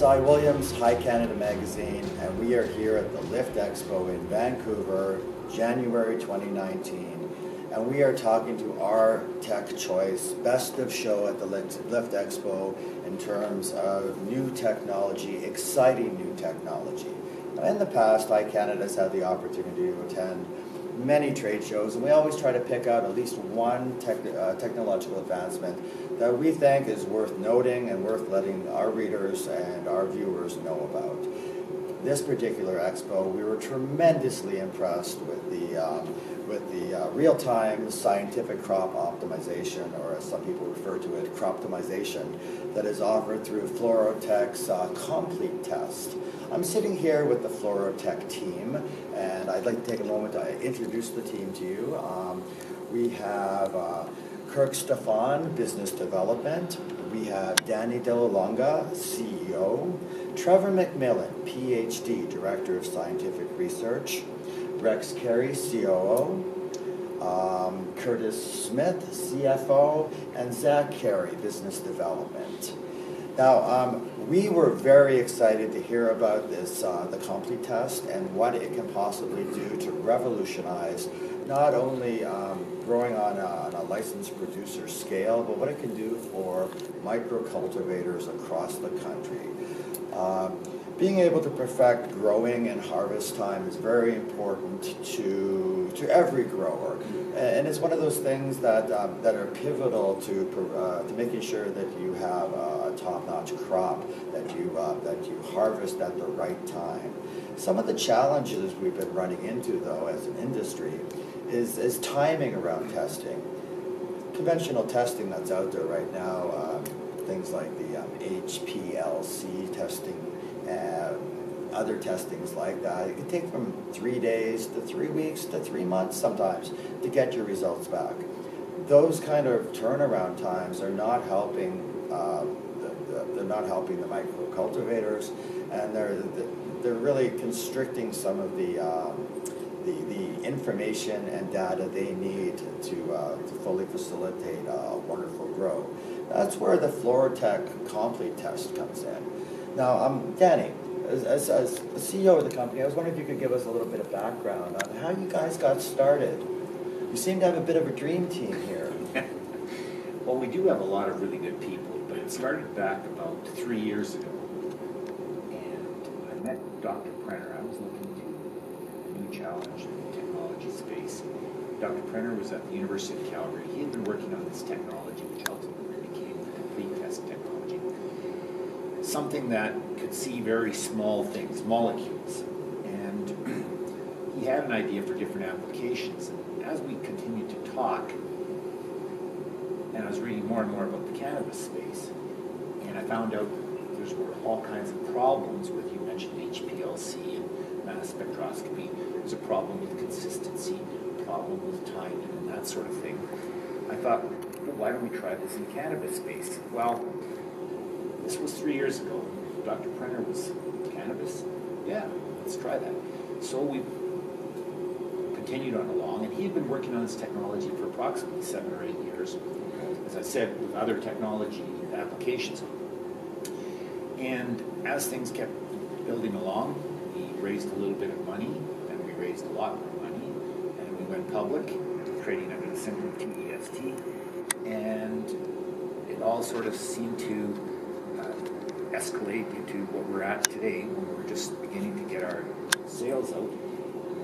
Cy Williams, High Canada Magazine, and we are here at the Lift Expo in Vancouver, January 2019. And we are talking to our tech choice, best of show at the Lift Expo in terms of new technology, exciting new technology. In the past, High Canada has had the opportunity to attend many trade shows, and we always try to pick out at least one technological advancement that we think is worth noting and worth letting our readers and our viewers know about. This particular expo, we were tremendously impressed with the real-time scientific crop optimization, or as some people refer to it, croptimization, that is offered through FluroTech's Complete Test. I'm sitting here with the FluroTech team, and I'd like to take a moment to introduce the team to you. We have Kirk Stefan, Business Development. We have Danny Delalonga, CEO. Trevor McMillan, PhD, Director of Scientific Research. Rex Carey, COO. Curtis Smith, CFO. And Zach Carey, Business Development. Now, we were very excited to hear about this, the Complete Test, and what it can possibly do to revolutionize not only growing on a licensed producer scale, but what it can do for micro-cultivators across the country. Being able to perfect growing and harvest time is very important to every grower, and it's one of those things that are pivotal to making sure that you have a top-notch crop that you harvest at the right time. Some of the challenges we've been running into, though, as an industry, is timing around testing. Conventional testing that's out there right now, things like the HPLC testing, other testings like that, it can take from 3 days to 3 weeks to 3 months sometimes to get your results back. Those kind of turnaround times are not helping. They're not helping the micro cultivators, and they're really constricting some of the information and data they need to fully facilitate a wonderful grow. That's where the FluroTech Complete Test comes in. Now, Danny, as CEO of the company, I was wondering if you could give us a little bit of background on how you guys got started. You seem to have a bit of a dream team here. Well, we do have a lot of really good people, but it started back about 3 years ago. And I met Dr. Prenner. I was looking to a new challenge in the technology space. Dr. Prenner was at the University of Calgary. He had been working on this technology, which ultimately became the Complete Test technology. Something that could see very small things, molecules. And he had an idea for different applications. And as we continued to talk, and I was reading more and more about the cannabis space, and I found out were all kinds of problems with, you mentioned HPLC and mass spectroscopy. There's a problem with consistency, a problem with timing, and that sort of thing. I thought, well, why don't we try this in the cannabis space? Well, this was 3 years ago. Dr. Prenner was cannabis. Yeah, let's try that. So we continued on along, and he had been working on this technology for approximately 7 or 8 years, as I said, with other technology applications. And as things kept building along, we raised a little bit of money, and we raised a lot more money, and we went public, trading under the symbol TEST, and it all sort of seemed to escalate into what we're at today, when we're just beginning to get our sales out,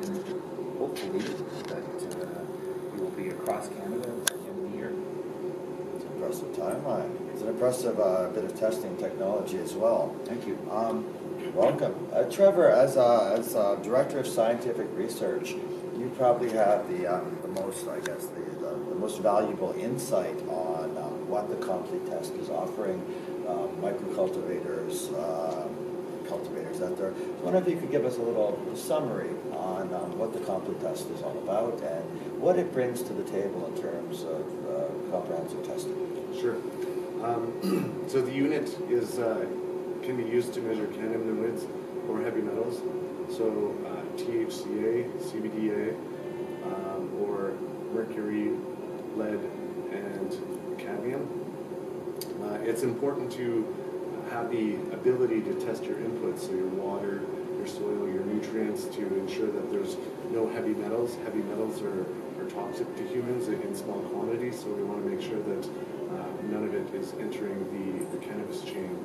and hopefully that we will be across Canada by the end of the year. It's an impressive timeline. It's an impressive bit of testing technology as well. Thank you. Welcome. Trevor, as Director of Scientific Research, you probably have the most, I guess, the most valuable insight on what the Complete Test is offering microcultivators, cultivators out there. I wonder if you could give us a little summary on what the Complete Test is all about and what it brings to the table in terms of comprehensive testing. Sure. So the unit is can be used to measure cannabinoids or heavy metals. So THCA, CBDA, or mercury, lead, and cadmium. It's important to have the ability to test your inputs, so your water, your soil, your nutrients, to ensure that there's no heavy metals. Heavy metals are toxic to humans in small quantities, so we want to make sure that none of it is entering the cannabis chain.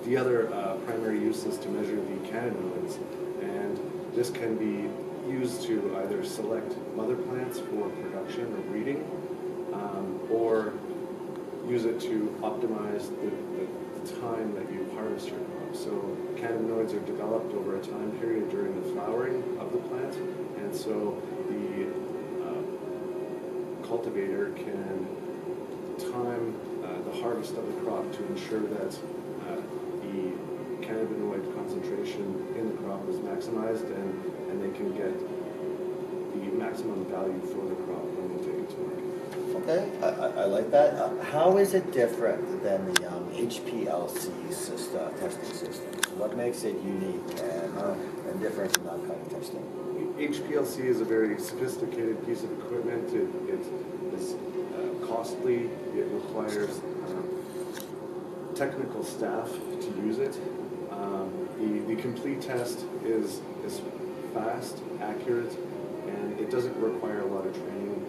The other primary use is to measure the cannabinoids, and this can be used to either select mother plants for production or breeding, or use it to optimize the time that you harvest your crop. So cannabinoids are developed over a time period during the flowering of the plant, and so the cultivator can time the harvest of the crop to ensure that the cannabinoid concentration in the crop is maximized, and they can get the maximum value for the crop when they take it to market. Okay, I like that. How is it different than the HPLC system, testing systems? What makes it unique and different from that kind of testing? HPLC is a very sophisticated piece of equipment. It is costly. It requires technical staff to use it. The complete test is fast, accurate, and it doesn't require a lot of training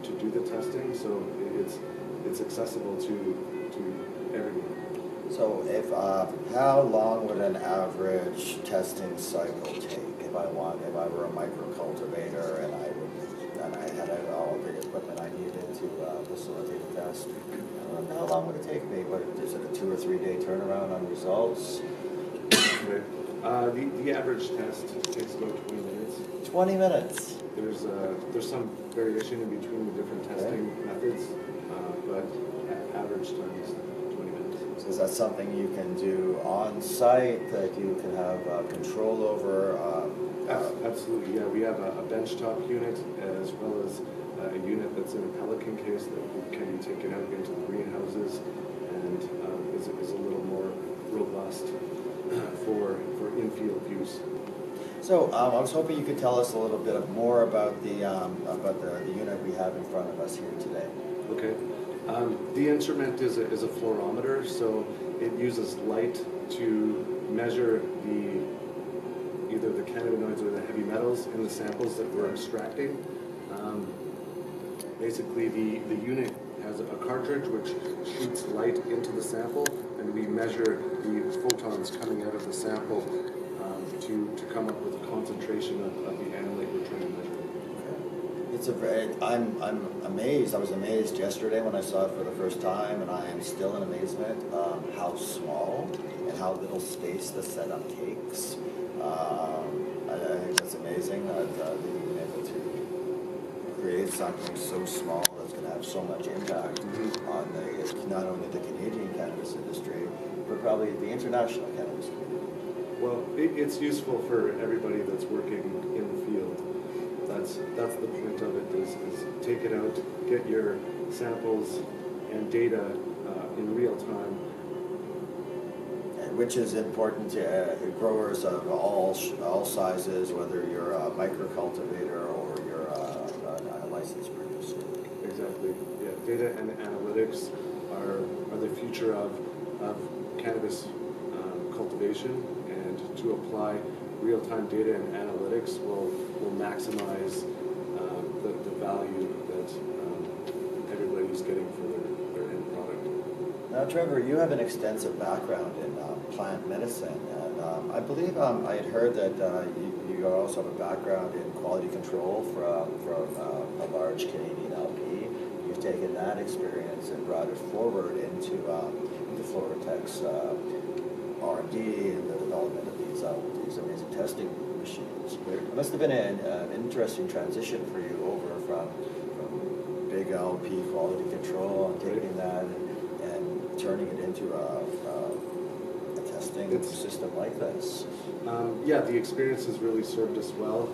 to do the testing, so it's accessible to everyone. So, how long would an average testing cycle take if I were a microcultivator and I had all the equipment I needed to facilitate a test? How long would it take me? What is it, a 2 or 3 day turnaround on results? The average test takes about 20 minutes. 20 minutes. There's some variation in between the different testing methods, but average time is 20 minutes. So is that something you can do on site that you can have control over? Absolutely, yeah. We have a benchtop unit as well as a unit that's in a pelican case that can be taken out into the greenhouses and is a little more robust for in-field use. So I was hoping you could tell us a little bit more about the unit we have in front of us here today. Okay. The instrument is a fluorometer, so it uses light to measure either the cannabinoids or the heavy metals in the samples that we're extracting. Basically, the unit has a cartridge which shoots light into the sample, and we measure the photons coming out of the sample to come up with a concentration of the analyte we're trying to measure. I'm amazed. I was amazed yesterday when I saw it for the first time, and I am still in amazement how small and how little space the setup takes. I think that's amazing that they've been able to create something so small that's going to have so much impact on not only the Canadian cannabis industry, but probably the international cannabis community. Well, it's useful for everybody that's working in the field. That's the point of it, is take it out, get your samples and data in real time. Which is important to growers of all sizes, whether you're a microcultivator or you're a licensed producer. Exactly. Yeah, data and analytics are the future of cannabis cultivation, and to apply real-time data and analytics will maximize the value that everybody's getting for their end product. Now, Trevor, you have an extensive background in plant medicine, and I believe I had heard that you also have a background in quality control from a large Canadian LP. You've taken that experience and brought it forward into FluroTech's R&D and the development of these amazing testing machines. It must have been an interesting transition for you over from big LP quality control and taking that and turning it into a testing system like this. Yeah, the experience has really served us well.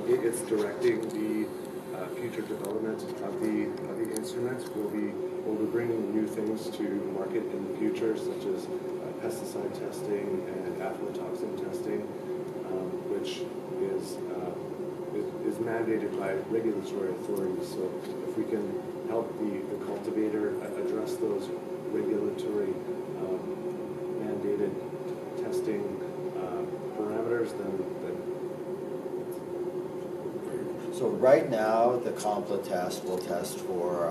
It's directing the future development of the instruments. We'll be bringing new things to market in the future, such as pesticide testing and aflatoxin testing, which is mandated by regulatory authorities. So if we can help the cultivator address those regulatory mandated testing parameters, then So right now, the Compla test will test for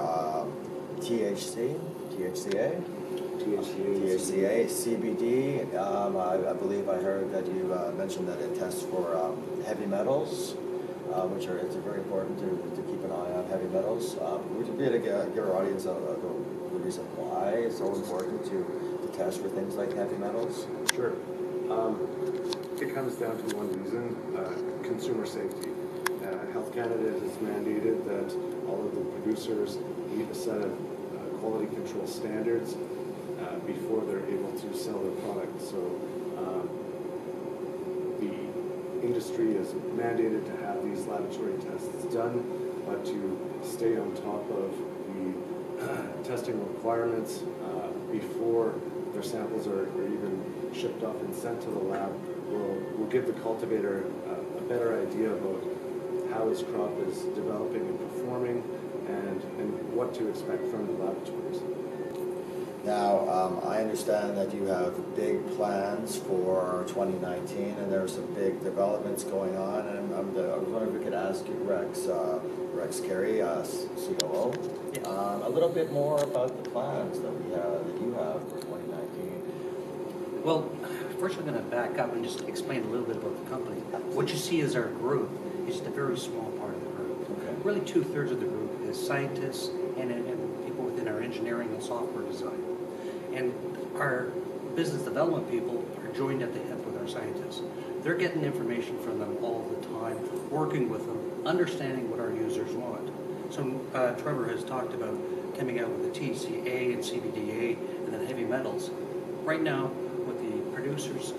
THC, THCA, THCA, CBD. I believe I heard that you mentioned that it tests for heavy metals, which are it's very important to keep an eye on heavy metals. Would you be able to give our audience the reason why it's so important to test for things like heavy metals? Sure. It comes down to one reason, consumer safety. Health Canada has mandated that all of the producers meet a set of quality control standards before they're able to sell their product. So the industry is mandated to have these laboratory tests done, but to stay on top of the testing requirements before their samples are even shipped off and sent to the lab will give the cultivator a better idea about how his crop is developing and performing and what to expect from the laboratories. Now, I understand that you have big plans for 2019, and there are some big developments going on. And I was wondering if we could ask you, Rex Carey, COO, a little bit more about the plans that you have for 2019. Well, first I'm going to back up and just explain a little bit about the company. What you see as our group is just a very small part of the group. Okay. Really 2/3 of the group is scientists and people within our engineering and software design. And our business development people are joined at the hip with our scientists. They're getting information from them all the time, working with them, understanding what our users want. So Trevor has talked about coming out with the TCA and CBDA and then heavy metals. Right now, what the producers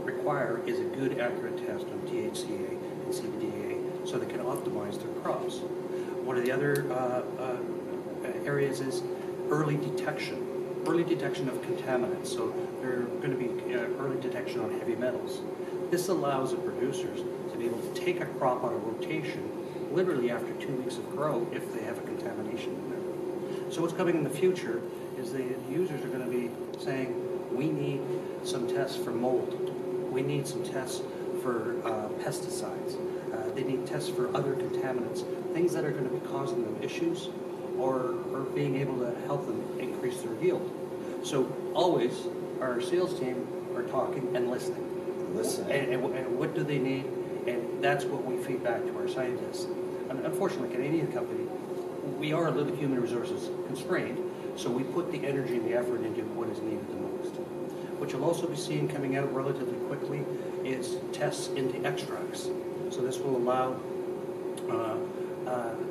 require is a good, accurate test on THCA and CBDA so they can optimize their crops. One of the other areas is early detection of contaminants. So there's going to be early detection on heavy metals. This allows the producers to be able to take a crop on a rotation literally after 2 weeks of grow if they have a contamination in there. So what's coming in the future is the users are going to be saying, we need some tests for mold. We need some tests for pesticides. They need tests for other contaminants, things that are going to be causing them issues or being able to help them increase their yield. So always our sales team are talking and listening. And what do they need? And that's what we feed back to our scientists. And unfortunately, Canadian company, we are a little human resources constrained, so we put the energy and the effort into what is needed the most. What you'll also be seeing coming out relatively quickly is tests into extracts. So this will allow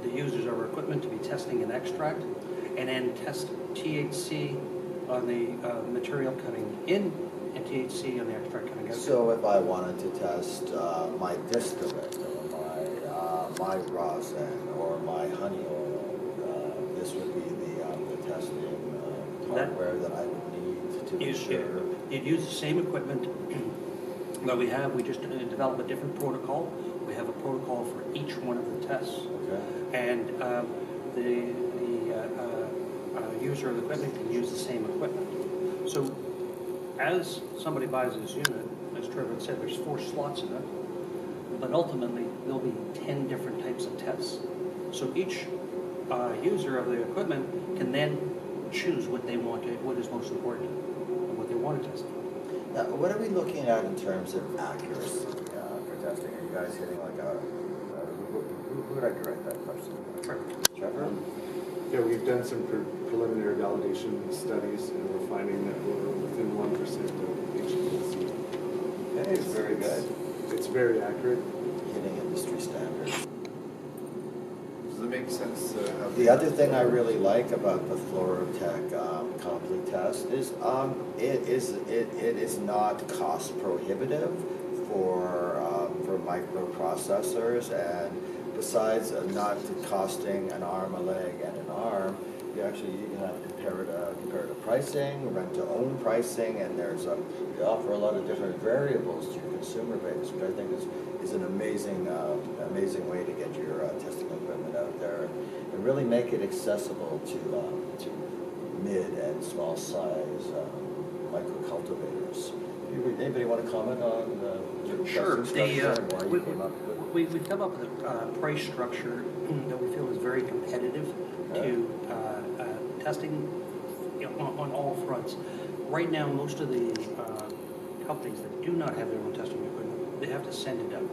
the users of our equipment to be testing an extract and then test THC on the material coming in and THC on the extract coming out. So if I wanted to test my distillate or my rosin or my honey oil, this would be the testing hardware that I would need to ensure. You'd use the same equipment that we have. We just develop a different protocol. We have a protocol for each one of the tests. Okay. And the user of the equipment can use the same equipment. So as somebody buys this unit, as Trevor said, there's 4 slots in it, but ultimately there'll be 10 different types of tests. So each user of the equipment can then choose what they want to, what is most important, and what they want to test. Now, what are we looking at in terms of accuracy for testing? Are you guys hitting like who would I direct that question to? Trevor? Yeah, we've done some preliminary validation studies, and we're finding that we're within 1% of HPLC. That is very good. It's very accurate. Hitting industry standards. Does it make sense? The other thing I really like about the FluroTech complete test is it is not cost prohibitive for microprocessors, and besides not costing an arm, a leg, and an arm, you can have comparative pricing, rent-to-own pricing, and we offer a lot of different variables to your consumer base, which I think is an amazing way to get your testing equipment out there and really make it accessible to mid and small size microcultivators. Anybody want to comment on the Sure. pricing structure and why you came up with it? We've come up with a price structure that we feel is very competitive to testing, you know, on all fronts. Right now, most of the companies that do not have their own testing equipment, they have to send it out.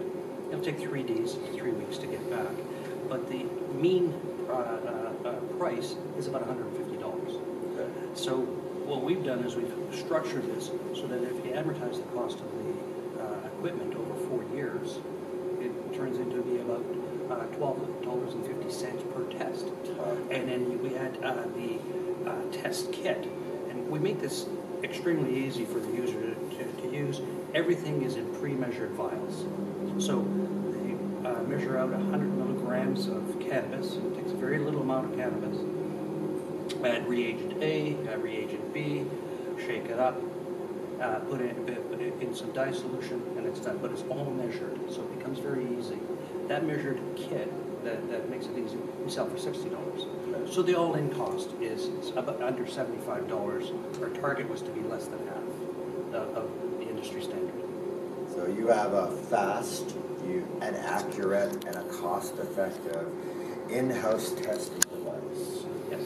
It'll take 3 days, 3 weeks to get back. But the mean price is about $150. Okay. So what we've done is we've structured this so that if you amortize the cost of the equipment over 4 years, it turns into be about $12.50 per test. And then we add the test kit. And we make this extremely easy for the user to use. Everything is in pre-measured vials. So they measure out 100 milligrams of cannabis. It takes a very little amount of cannabis. Add reagent A, add reagent B, shake it up, put it in some dye solution, and it's done. But it's all measured, so it becomes very easy. That measured kit that makes it easy, we sell for $60. So the all-in cost is about under $75. Our target was to be less than half of the industry standard. So you have a fast, an accurate, and a cost-effective in-house testing device. Yes.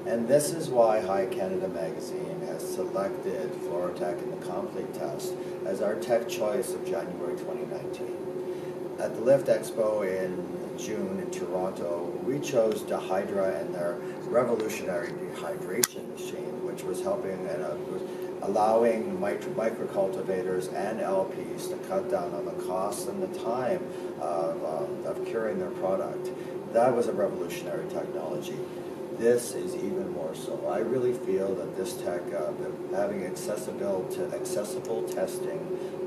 And this is why High Canada Magazine has selected FluroTech and the Complete Test as our tech choice of January 2019. At the Lift Expo in June in Toronto, we chose Dehydra and their revolutionary dehydration machine, which was helping and was allowing microcultivators and LPs to cut down on the costs and the time of curing their product. That was a revolutionary technology. This is even more so. I really feel that this tech, having accessible testing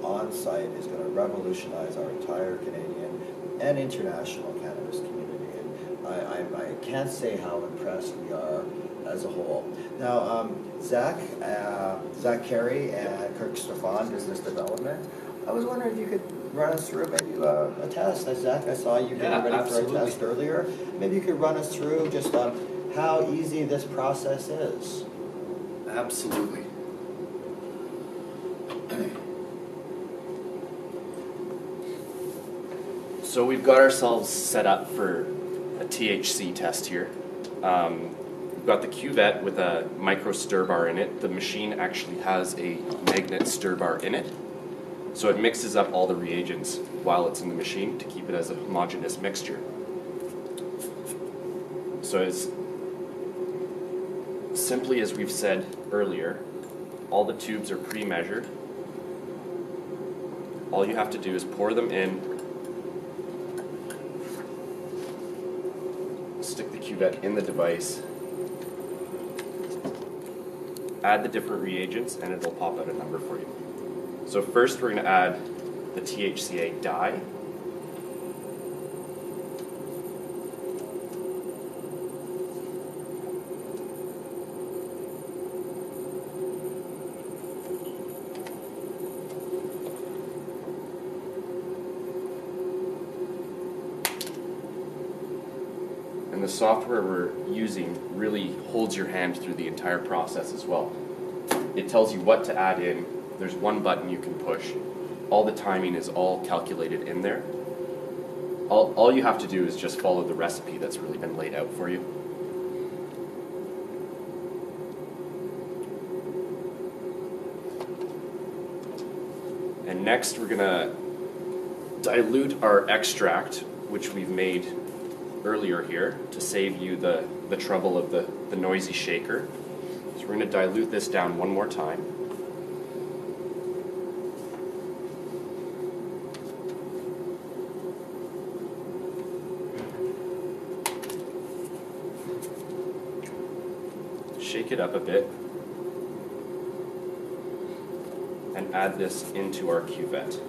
on site, is going to revolutionize our entire Canadian and international cannabis community. And I can't say how impressed we are as a whole. Now, Zach Carey and Kirk Stefan, Business Development, I was wondering if you could run us through maybe a test. Zach, I saw you getting ready absolutely. for a test earlier. Maybe you could run us through just how easy this process is. Absolutely. So we've got ourselves set up for a THC test here. We've got the cuvette with a micro stir bar in it. The machine actually has a magnet stir bar in it. So it mixes up all the reagents while it's in the machine to keep it as a homogeneous mixture. So as simply as we've said earlier, all the tubes are pre-measured. All you have to do is pour them in, stick the cuvette in the device, add the different reagents, and it'll pop out a number for you. So first we're going to add the THCA dye. And the software we're using really holds your hand through the entire process as well. It tells you what to add in. There's one button you can push. All the timing is all calculated in there. All you have to do is just follow the recipe that's really been laid out for you. And next we're going to dilute our extract, which we've made earlier here to save you the trouble of the noisy shaker. So we're going to dilute this down one more time. Shake it up a bit and add this into our cuvette.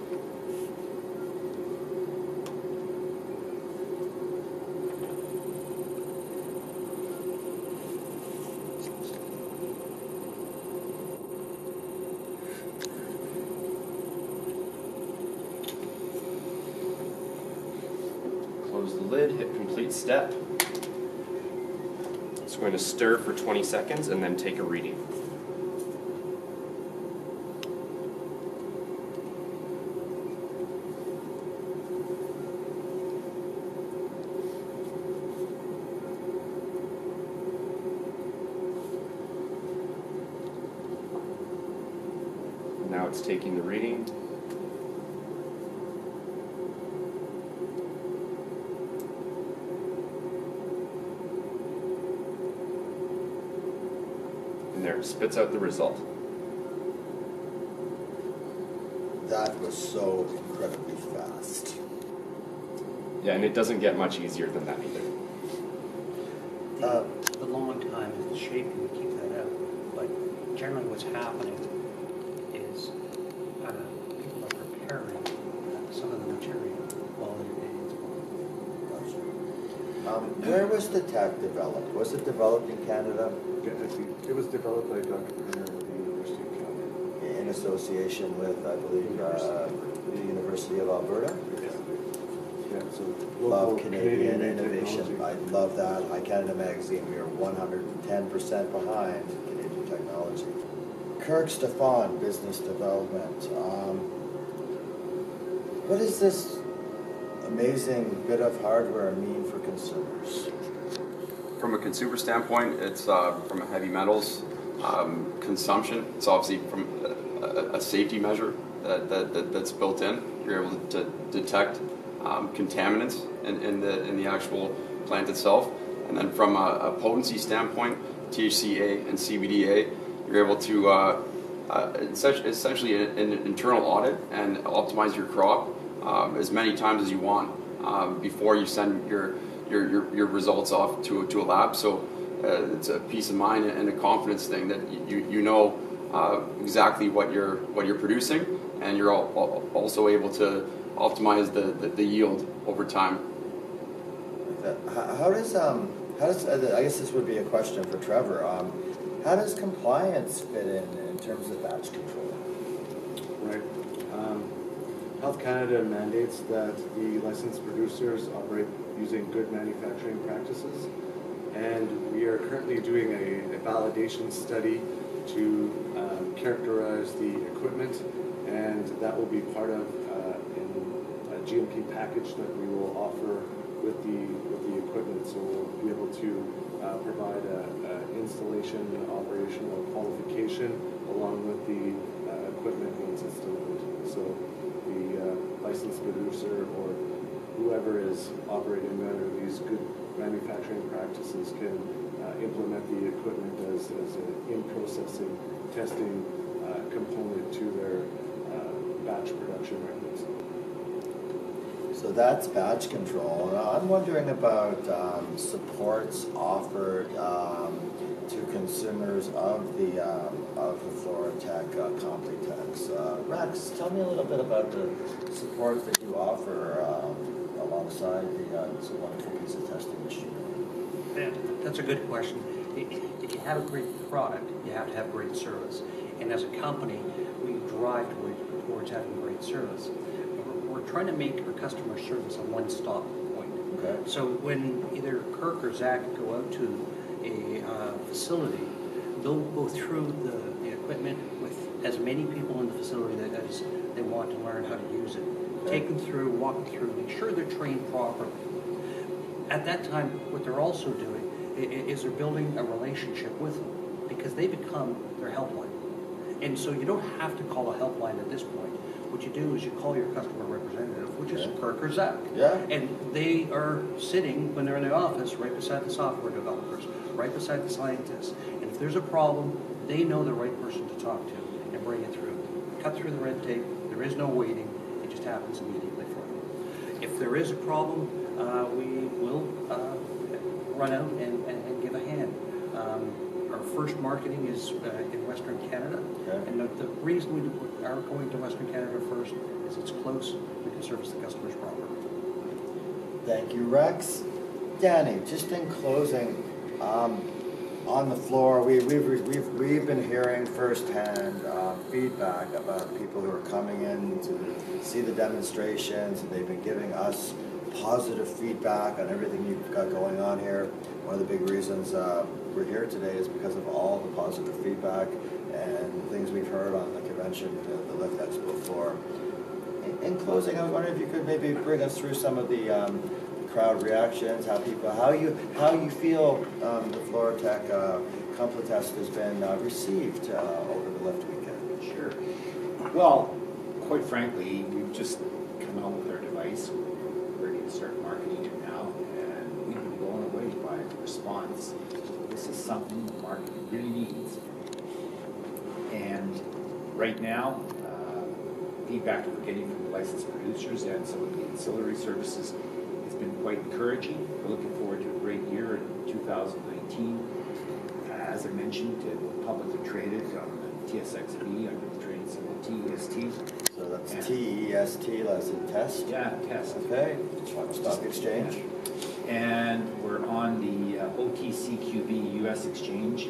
Close the lid, hit complete step. It's going to stir for 20 seconds and then take a reading. it's taking the reading. And there, it spits out the result. That was so incredibly fast. Yeah, and it doesn't get much easier than that either. The long time is the shaping to keep that out. But generally what's happening is people are preparing some of the material while it's Where was the tech developed? Was it developed in Canada It was developed by Dr. Brenner at the University of Calgary. in association with, I believe, the University of Alberta? Yeah, so Love local Canadian made innovation. technology. I love that. High Canada Magazine, we are 110% behind Canadian technology. Kirk Stefan, business development. What does this amazing bit of hardware mean for consumers? From a consumer standpoint, it's from a heavy metals consumption. It's obviously from a safety measure that's built in. You're able to detect contaminants in the actual plant itself. And then from a potency standpoint, THCA and CBDA, you're able to essentially an internal audit and optimize your crop as many times as you want before you send your results off to a lab. So it's a peace of mind and a confidence thing that you know exactly what you're producing, and you're also able to optimize the yield over time. How does I guess this would be a question for Trevor. How does compliance fit in terms of batch control? Right. Health Canada mandates that the licensed producers operate using good manufacturing practices, and we are currently doing a validation study to characterize the equipment, and that will be part of a GMP package that we will offer with the equipment. So we'll be able to provide an installation and operational qualification along with the equipment once it's delivered. So the licensed producer or whoever is operating under these good manufacturing practices can implement the equipment as an in-processing testing component to their batch production records. So that's batch control. Now, I'm wondering about supports offered to consumers of the FluroTech Completex. Rex, tell me a little bit about the support that you offer alongside this wonderful piece of testing machinery. Yeah, that's a good question. If you have a great product, you have to have great service. And as a company, we drive towards having great service. We're trying to make our customer service a one-stop point. Okay. So when either Kirk or Zach go out to a facility, they'll go through the equipment with as many people in the facility as they want to learn how to use it. Okay. Take them through, walk them through, make sure they're trained properly. At that time, what they're also doing is they're building a relationship with them because they become their helpline. And so you don't have to call a helpline at this point. What you do is you call your customer representative, which is Kirk or Zach. Yeah. And they are sitting, when they're in the office, right beside the software developers, right beside the scientists. And if there's a problem, they know the right person to talk to and bring it through. Cut through the red tape. There is no waiting. It just happens immediately for them. If there is a problem, we will run out and give a hand. Our first marketing is in Western Canada, and the reason we are going to Western Canada first is it's close. We can service the customers properly. Thank you, Rex. Danny, just in closing, on the floor, we've been hearing firsthand feedback about people who are coming in to see the demonstrations, and they've been giving us positive feedback on everything you've got going on here. One of the big reasons we're here today is because of all the positive feedback and things we've heard on the convention, the Lift Expo floor. In closing, I was wondering if you could maybe bring us through some of the crowd reactions, how you feel the FluroTech Completest has been received over the Lift weekend. Sure. Well, quite frankly, we've just come out with our device. We're ready to start marketing it now, and we've been blown away by the response. This is something the market really needs. And right now, feedback that we're getting from the licensed producers and some of the ancillary services has been quite encouraging. We're looking forward to a great year in 2019. As I mentioned, it will publicly traded on the TSXV under the trading symbol TEST. So that's TEST, as in test? Yeah, test. Okay, stock exchange. And we're on the OTCQB US exchange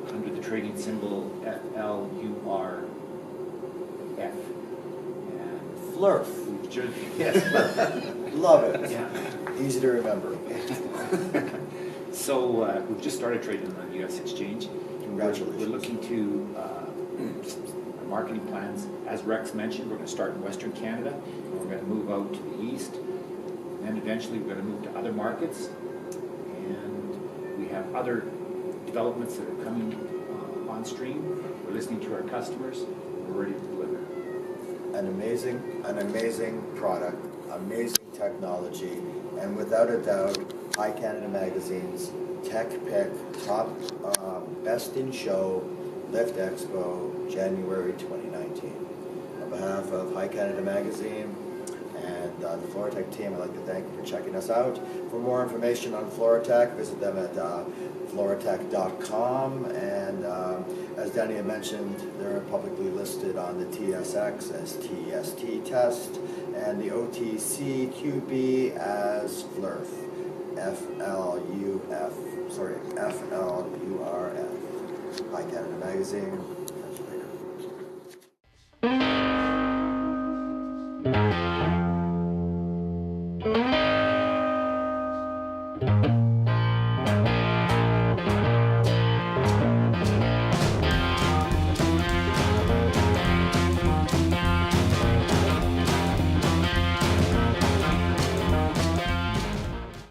under the trading symbol FLURF. And Flurf. we've just, yes, Flurf. Love it. Yeah. Easy to remember. So we've just started trading on the US exchange. Congratulations. We're looking to our marketing plans. As Rex mentioned, we're going to start in Western Canada. And we're going to move out to the east. And then eventually we're going to move to other markets. And we have other developments that are coming on stream. We're listening to our customers. We're ready to deliver. An amazing product, amazing technology, and without a doubt, High Canada Magazine's Tech Pick Top Best in Show Lift Expo, January 2019. On behalf of High Canada Magazine and the FluroTech team, I'd like to thank you for checking us out. For more information on FluroTech, visit them at FluroTech.com, and as Danny had mentioned, they're publicly listed on the TSX as TEST test and the OTCQB as FLURF, FLURF. High Canada Magazine.